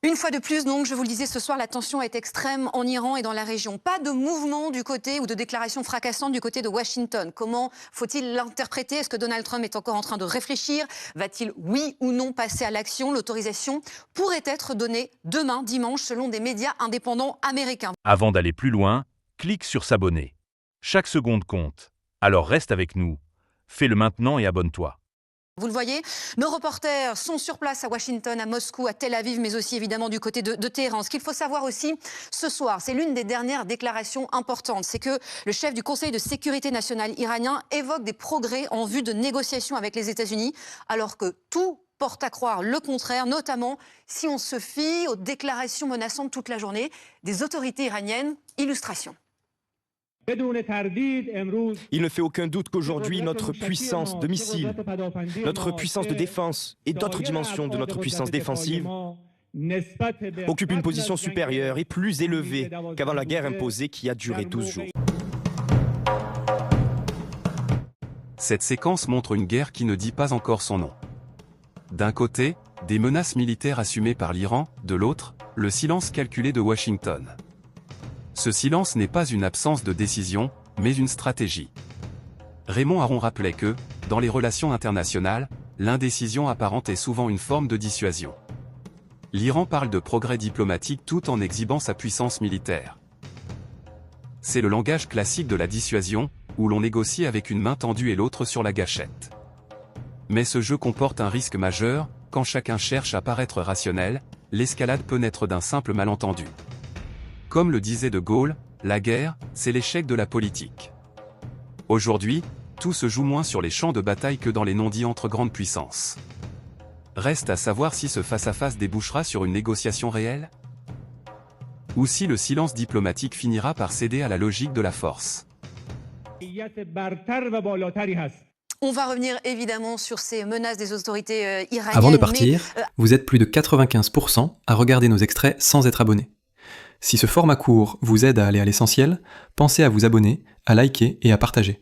Une fois de plus, donc, je vous le disais, ce soir, la tension est extrême en Iran et dans la région. Pas de mouvement du côté ou de déclaration fracassante du côté de Washington. Comment faut-il l'interpréter? Est-ce que Donald Trump est encore en train de réfléchir? Va-t-il, oui ou non, passer à l'action? L'autorisation pourrait être donnée demain, dimanche, selon des médias indépendants américains. Avant d'aller plus loin, clique sur s'abonner. Chaque seconde compte. Alors reste avec nous. Fais-le maintenant et abonne-toi. Vous le voyez, nos reporters sont sur place à Washington, à Moscou, à Tel Aviv, mais aussi évidemment du côté de Téhéran. Ce qu'il faut savoir aussi ce soir, c'est l'une des dernières déclarations importantes, c'est que le chef du Conseil de sécurité nationale iranien évoque des progrès en vue de négociations avec les États-Unis, alors que tout porte à croire le contraire, notamment si on se fie aux déclarations menaçantes toute la journée des autorités iraniennes. Illustration. Il ne fait aucun doute qu'aujourd'hui, notre puissance de missiles, notre puissance de défense et d'autres dimensions de notre puissance défensive occupent une position supérieure et plus élevée qu'avant la guerre imposée qui a duré 12 jours. Cette séquence montre une guerre qui ne dit pas encore son nom. D'un côté, des menaces militaires assumées par l'Iran, de l'autre, le silence calculé de Washington. Ce silence n'est pas une absence de décision, mais une stratégie. Raymond Aron rappelait que, dans les relations internationales, l'indécision apparente est souvent une forme de dissuasion. L'Iran parle de progrès diplomatique tout en exhibant sa puissance militaire. C'est le langage classique de la dissuasion, où l'on négocie avec une main tendue et l'autre sur la gâchette. Mais ce jeu comporte un risque majeur, quand chacun cherche à paraître rationnel, l'escalade peut naître d'un simple malentendu. Comme le disait De Gaulle, la guerre, c'est l'échec de la politique. Aujourd'hui, tout se joue moins sur les champs de bataille que dans les non-dits entre grandes puissances. Reste à savoir si ce face-à-face débouchera sur une négociation réelle, ou si le silence diplomatique finira par céder à la logique de la force. On va revenir évidemment sur ces menaces des autorités iraniennes. Avant de partir, vous êtes plus de 95% à regarder nos extraits sans être abonné. Si ce format court vous aide à aller à l'essentiel, pensez à vous abonner, à liker et à partager.